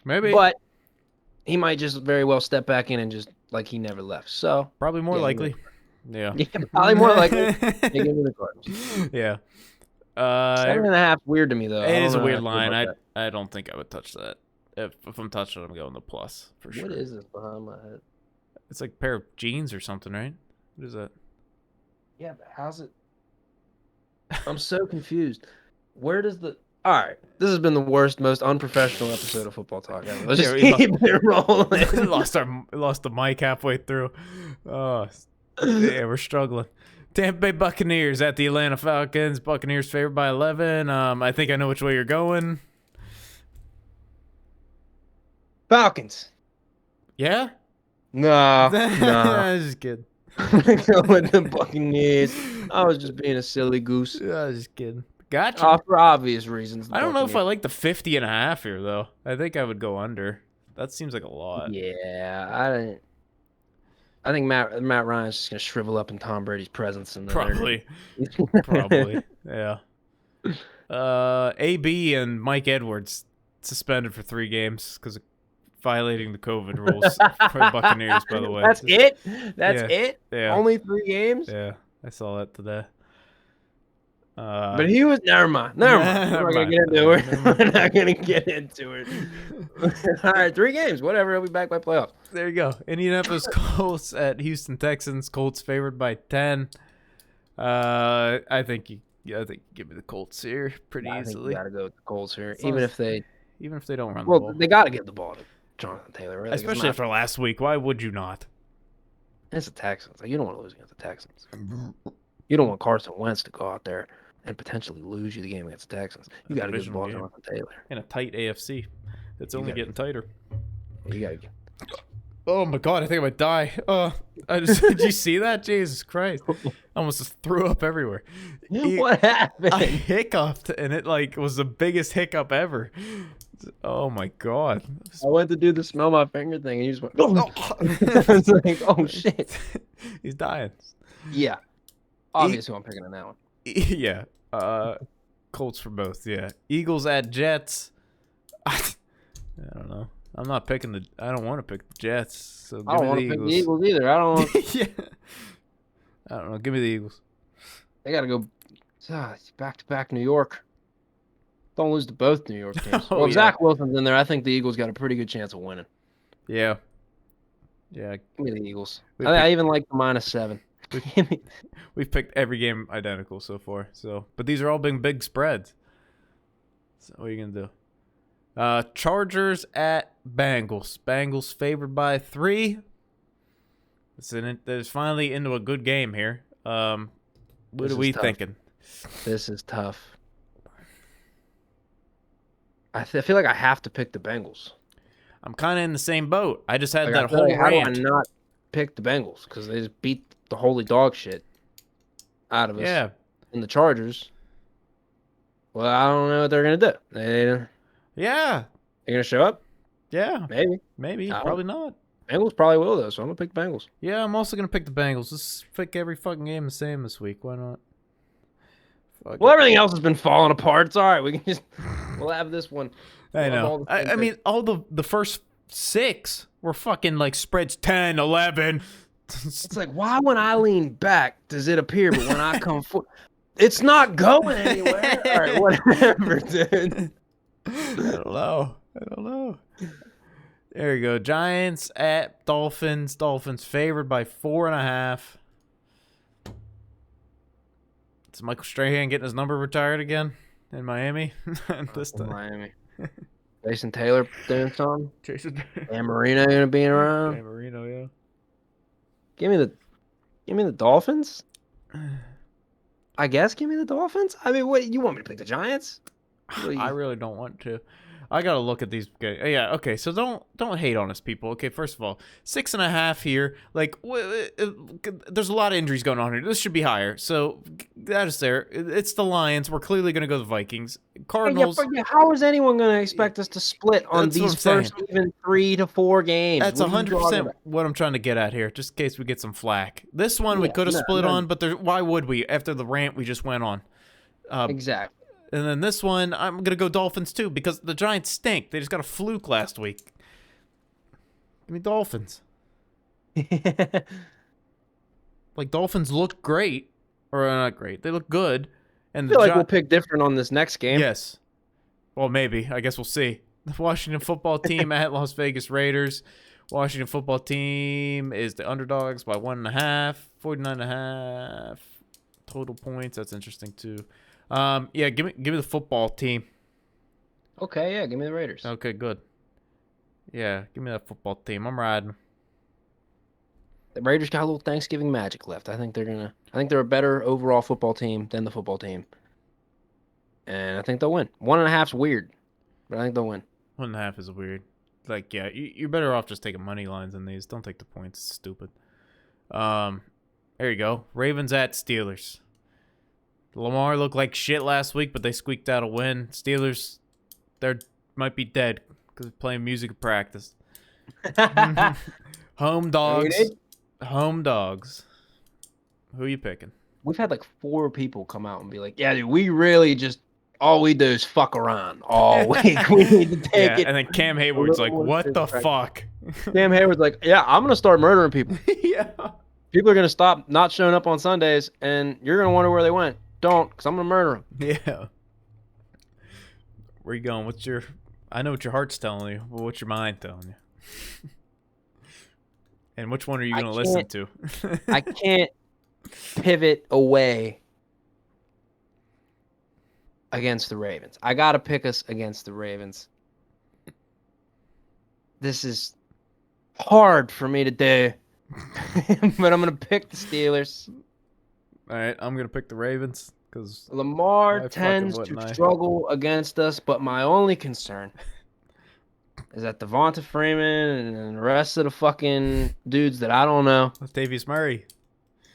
Maybe.
But he might just very well step back in and just like he never left. So
probably more likely. Yeah.
Yeah, probably more likely. Give me the Cardinals.
Yeah.
7.5 weird to me though.
It is a weird line. I don't think I would touch that. If I'm touching it, I'm going the plus for sure.
What is this behind my head?
It's like a pair of jeans or something, right? What is that?
Yeah, but how's it? I'm so confused. Where does the... All right, this has been the worst, most unprofessional episode of Football Talk ever. Let's just keep it rolling.
lost the mic halfway through. Oh, yeah, we're struggling. Tampa Bay Buccaneers at the Atlanta Falcons. Buccaneers favored by 11. I think I know which way you're going.
Falcons.
Yeah?
No.
I was just kidding.
I'm going to go with the Buccaneers. I was just being a silly goose.
I was just kidding. Gotcha.
For obvious reasons.
I don't know if I like the 50.5 here, though. I think I would go under. That seems like a lot.
Yeah, I think Matt Ryan's just going to shrivel up in Tom Brady's presence. And
Probably. Yeah. AB and Mike Edwards suspended for 3 games because of violating the COVID rules for the Buccaneers, by the way.
That's it? That's it?
Yeah.
Only 3 games?
Yeah, I saw that today.
But he was... Never mind. We're not going to get into it. We're not going to get into it. All right, 3 games. Whatever. He'll be back by playoffs.
There you go. Indianapolis Colts at Houston Texans. Colts favored by 10. I think you give me the Colts here pretty easily. I think
you got to go with the Colts here, even if they
don't run the ball.
Well, they got to give the ball to Jonathan Taylor, right?
Especially after last week. Why would you not?
It's the Texans. You don't want to lose against the Texans. You don't want Carson Wentz to go out there and potentially lose you the game against the Texans. You got to give the ball to Jonathan Taylor.
In a tight AFC. It's only getting tighter.
You got to.
Oh my God! I think I might die. Did you see that? Jesus Christ! I almost just threw up everywhere.
What happened?
I hiccuped, and it was the biggest hiccup ever. Oh my god.
I went to do the smell my finger thing, and you just went. Oh. It's like, oh shit.
He's dying.
Yeah, obviously I'm picking on that one.
Yeah. Colts for both. Yeah. Eagles at Jets. I don't know. I'm not picking the. I don't want to pick the Jets. So
I don't want to pick the Eagles either. I don't.
Yeah. I don't know. Give me the Eagles.
They got to go back-to-back New York. Don't lose to both New York teams.
Oh,
well,
yeah.
Zach Wilson's in there. I think the Eagles got a pretty good chance of winning.
Yeah. Yeah.
Give me the Eagles. I even like the -7.
We've picked every game identical so far. So, but these are all been big spreads. So what are you gonna do? Chargers at Bengals. Bengals favored by 3. There's finally into a good game here. What are we thinking?
This is tough. I feel like I have to pick the Bengals.
I'm kind of in the same boat. I just had that whole
rant. How do I not pick the Bengals? Because they just beat the holy dog shit out of us.
Yeah.
And the Chargers. Well, I don't know what they're gonna do.
Yeah.
They're gonna show up?
Yeah.
Maybe.
Probably not.
Bengals probably will though, so I'm gonna pick the Bengals.
Yeah, I'm also gonna pick the Bengals. Let's pick every fucking game the same this week. Why not?
Well, everything else has been falling apart. It's all right. We'll have this one.
I know. I mean, all the first 6 were fucking like spreads 10, 11.
It's like, why when I lean back does it appear, but when I come forward, it's not going anywhere. All right, whatever, dude.
I don't know. There you go. Giants at Dolphins. Dolphins favored by 4.5. Is Michael Strahan getting his number retired again in Miami? This time.
Miami. Jason Taylor doing something. Dan Marino gonna be around.
Dan Marino, yeah.
Give me the Dolphins. I guess give me the Dolphins. I mean, what you want me to pick the Giants?
I really don't want to. I gotta look at these. Yeah, okay. So don't hate on us, people. Okay, first of all, 6.5 here. Like, there's a lot of injuries going on here. This should be higher. So that is there. It's the Lions. We're clearly gonna go the Vikings. Cardinals.
Yeah, how is anyone gonna expect us to split on these first even 3 to 4 games?
That's 100% what I'm trying to get at here. Just in case we get some flack. This one we could have split on, but why would we? After the rant we just went on.
Exactly.
And then this one, I'm going to go Dolphins too because the Giants stink. They just got a fluke last week. Give me Dolphins. Like, Dolphins look great. Or not great. They look good. And
I feel like we'll pick different on this next game.
Yes. Well, maybe. I guess we'll see. The Washington football team at Las Vegas Raiders. Washington football team is the underdogs by 1.5. 49.5 total points. That's interesting too. Yeah, give me the football team.
Okay, yeah, give me the Raiders.
Okay, good. Yeah, give me that football team. I'm riding.
The Raiders got a little Thanksgiving magic left. I think they're a better overall football team than the football team. And I think they'll win. 1.5's weird, but I think they'll win.
1.5 is weird. Like, yeah, you're better off just taking money lines in these. Don't take the points. It's stupid. There you go. Ravens at Steelers. Lamar looked like shit last week, but they squeaked out a win. Steelers, they might be dead because they're playing music at practice. Home dogs. Home dogs. Who are you picking?
We've had like 4 people come out and be like, yeah, dude, we really just, all we do is fuck around all week. We need to take it.
And then Cam Hayward's like, what the fuck?
Cam Hayward's like, yeah, I'm going to start murdering people.
Yeah.
People are going to stop not showing up on Sundays, and you're going to wonder where they went. Don't, because I'm going to murder them.
Yeah. Where you going? I know what your heart's telling you, but what's your mind telling you? And which one are you going to listen to?
I can't pivot away against the Ravens. I got to pick us against the Ravens. This is hard for me to do, but I'm going to pick the Steelers.
All right, I'm going to pick the Ravens because
Lamar tends to struggle against us, but my only concern is that Devonta Freeman and the rest of the fucking dudes that I don't know.
Latavius Murray.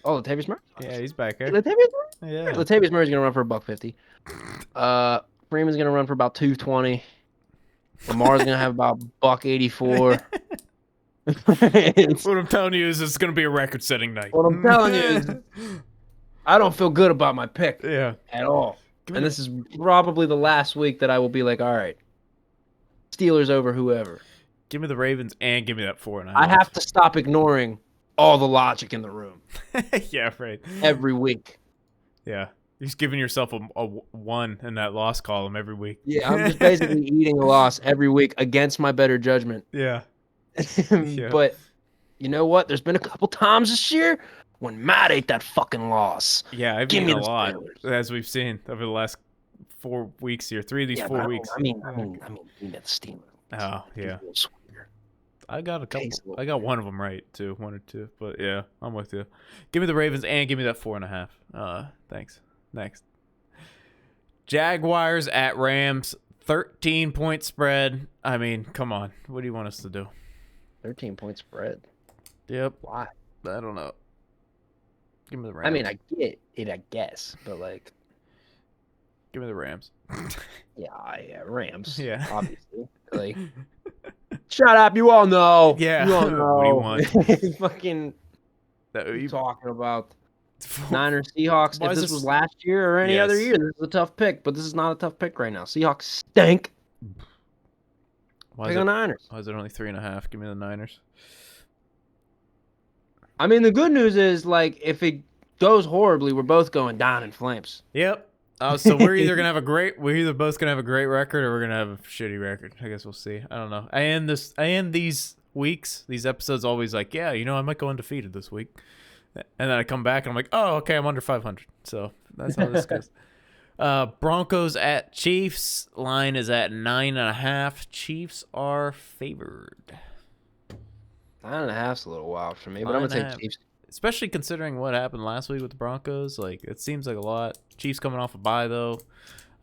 Oh, Latavius Murray?
Yeah, he's back there.
Latavius Murray?
Yeah.
Latavius Murray's going to run for $150. Freeman's going to run for about 220. Lamar's gonna have about $184.
What I'm telling you is it's gonna be a record-setting night.
What I'm telling you is, I don't feel good about my pick.
Yeah.
At all. And this is probably the last week that I will be like, all right, Steelers over whoever.
Give me the Ravens and give me that 4.5.
I have to stop ignoring all the logic in the room.
Yeah, right.
Every week.
Yeah. You're just giving yourself a 1 in that loss column every week.
Yeah, I'm just basically eating a loss every week against my better judgment.
Yeah.
But you know what? There's been a couple times this year when Matt ate that fucking loss.
Yeah, I've
Give
eaten
me
a
the
lot,
Steelers.
as we've seen over the last 4 weeks here. 3 of these 4 weeks.
I mean, you know the Steelers.
Oh, yeah. I got a couple. I got one of them right, too. 1 or 2. But, yeah, I'm with you. Give me the Ravens and give me that 4.5. Thanks. Next. Jaguars at Rams. 13-point spread. I mean, come on. What do you want us to do?
13-point spread.
Yep.
Why?
I don't know. Give me the Rams.
I mean, I get it, I guess, but like,
give me the Rams.
yeah, Rams.
Yeah.
Obviously. Like, shut up, you all know.
Yeah.
You all know.
What do you want?
Fucking
What are you
talking about Niners, Seahawks. If this was last year or any other year, this is a tough pick, but this is not a tough pick right now. Seahawks stink. Pick on Niners.
Why is it only 3.5? Give me the Niners.
I mean, the good news is, like, if it goes horribly, we're both going down in flames.
Yep. So we're either both gonna have a great record, or we're gonna have a shitty record. I guess we'll see. I don't know. I end these weeks, these episodes, always like, yeah, I might go undefeated this week, and then I come back and I'm like, oh, okay, I'm under 500. So that's how this goes. Broncos at Chiefs. Line is at 9.5. Chiefs are favored.
9.5's a little wild for me, but I'm gonna take Chiefs.
Especially considering what happened last week with the Broncos. Like, it seems like a lot. Chiefs coming off a bye, though.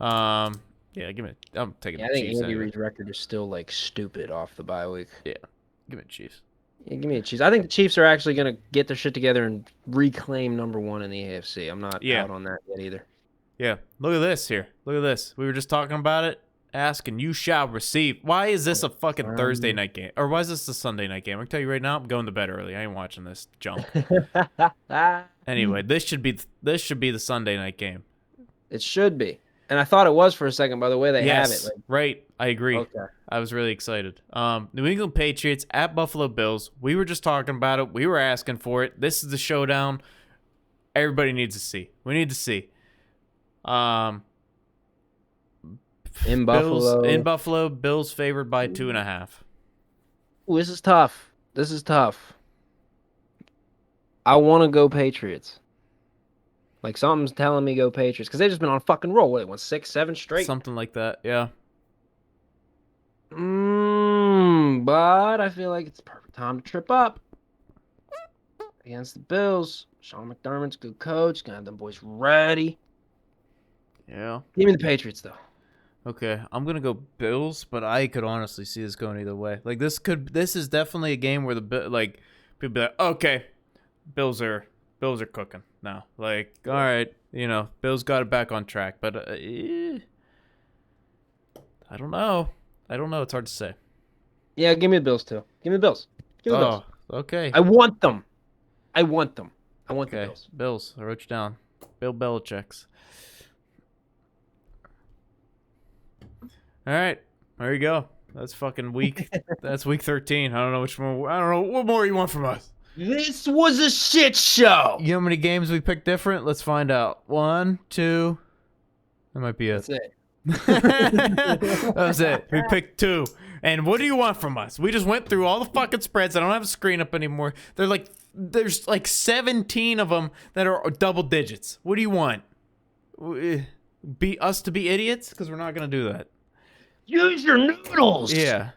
Yeah, I'm taking the Chiefs.
I think Andy Reid's record is still, like, stupid off the bye week.
Yeah, give me the Chiefs.
Yeah, give me the Chiefs. I think the Chiefs are actually going to get their shit together and reclaim number 1 in the AFC. I'm not out on that yet either.
Yeah, look at this here. Look at this. We were just talking about it. Ask and you shall receive. Why is this a fucking Thursday night game? Or why is this a Sunday night game? I can tell you right now, I'm going to bed early. I ain't watching this junk. Anyway, this should be the Sunday night game.
It should be. And I thought it was for a second by the way they have it. Like,
right. I agree.
Okay.
I was really excited. New England Patriots at Buffalo Bills. We were just talking about it. We were asking for it. This is the showdown everybody needs to see. We need to see.
In Buffalo,
Bills favored by 2.5.
Ooh, this is tough. I want to go Patriots. Like, something's telling me go Patriots because they've just been on a fucking roll. What, they won 6, 7 straight?
Something like that, yeah.
But I feel like it's the perfect time to trip up against the Bills. Sean McDermott's a good coach. Gonna have them boys ready.
Yeah.
Give me the Patriots, though.
Okay, I'm gonna go Bills, but I could honestly see this going either way. Like, this is definitely a game where people be like, okay, Bills are cooking now. Like, all right, Bills got it back on track, but I don't know. It's hard to say.
Yeah, give me the Bills too. Give me the Bills.
Bills. Okay.
I want them. I want the Bills.
Bills. I wrote you down. Bill Belichick's. All right, there you go. That's fucking week. That's week 13. I don't know what more you want from us.
This was a shit show.
You know how many games we picked different? Let's find out. 1, 2. That might be it.
That's it.
That was it. We picked 2. And what do you want from us? We just went through all the fucking spreads. I don't have a screen up anymore. There's like 17 of them that are double digits. What do you want? Be us to be idiots? Because we're not gonna do that.
Use your noodles.
Yeah.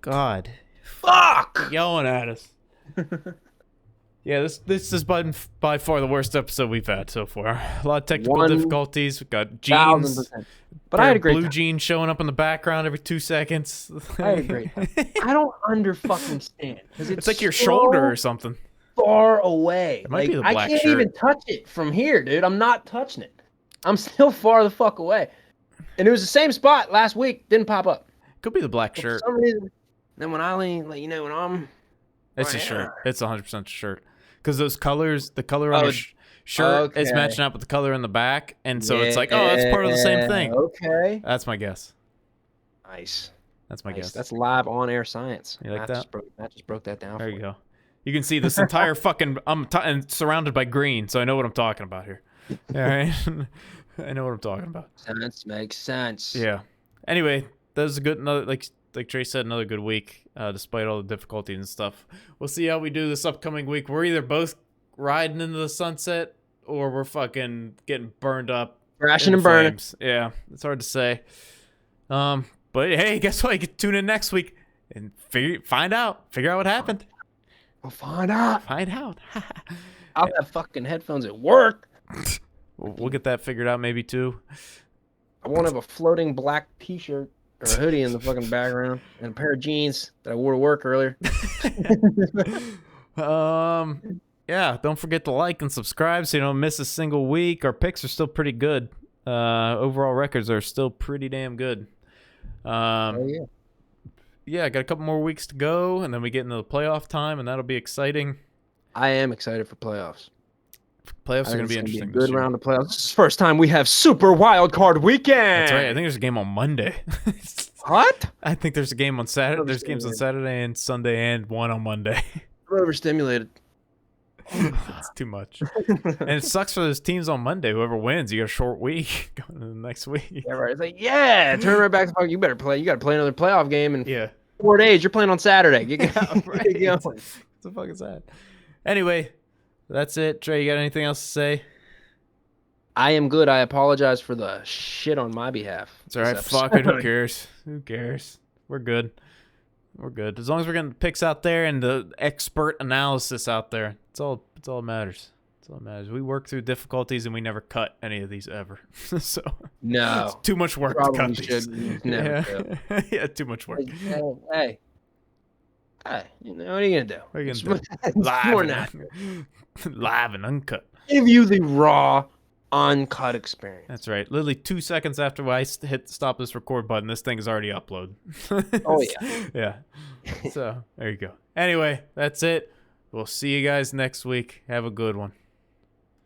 God.
Fuck.
Yelling at us. Yeah, this has been by far the worst episode we've had so far. A lot of technical difficulties. We've got Jeans.
But I had a great
Blue Jeans showing up in the background every 2 seconds.
I had a great time. I don't fucking stand.
It's like your shoulder or something.
Far away.
It might be the black
I can't
shirt.
even touch it from here, dude. I'm not touching it. I'm still far the fuck away. And it was the same spot last week. Didn't pop up.
Could be the black
But
shirt.
for some reason, then when I lean, like, when I'm...
It's a shirt. It's 100% a shirt. Because those colors, the color on your shirt is matching up with the color in the back. And so it's like, oh, that's part of the same thing.
Okay.
That's my guess.
Nice.
That's my guess.
That's live on-air science.
You like that?
Matt just broke that down.
There you go. You can see this entire fucking... and surrounded by green, so I know what I'm talking about here. All right? I know what I'm talking about.
Sense makes sense.
Yeah. Anyway, that was a good... like Trey said, another good week, despite all the difficulties and stuff. We'll see how we do this upcoming week. We're either both riding into the sunset or we're fucking getting burned up.
Crashing and burning.
Yeah, it's hard to say. But hey, guess what? You can tune in next week and figure out what happened.
We'll find out. I'll have fucking headphones at work.
We'll get that figured out maybe too.
I won't have a floating black t-shirt or a hoodie in the fucking background and a pair of jeans that I wore to work earlier.
Yeah, don't forget to like and subscribe so you don't miss a single week. Our picks are still pretty good. Overall records are still pretty damn good. Yeah, I got a couple more weeks to go, and then we get into the playoff time, and that'll be exciting.
I am excited for playoffs.
Playoffs are going to be interesting.
Good round of playoffs. This is the first time we have Super Wild Card Weekend.
That's right. I think there's a game on Monday.
What?
I think there's a game on Saturday. There's games on Saturday and Sunday, and one on Monday.
I'm overstimulated.
It's too much. And it sucks for those teams on Monday. Whoever wins, you got a short week going into the next week.
Yeah, right. It's like, turn right back to fuck. You better play. You got to play another playoff game in 4 days. You're playing on Saturday. Get going.
What the fuck is that? Anyway, that's it. Trey, you got anything else to say?
I am good. I apologize for the shit on my behalf.
It's all right. Fuck it. Who cares? Who cares? We're good. We're good. As long as we're getting the picks out there and the expert analysis out there, it's all that matters. It's all that matters. We work through difficulties and we never cut any of these ever. So
no,
it's too much work to cut these.
Never
yeah, too much work.
Hey, what are you gonna do?
What are you gonna do? Live and uncut.
Give you the raw, uncut experience.
That's right. Literally 2 seconds after I hit stop this record button, this thing is already uploaded.
Oh yeah.
Yeah. So there you go. Anyway, that's it. We'll see you guys next week. Have a good one.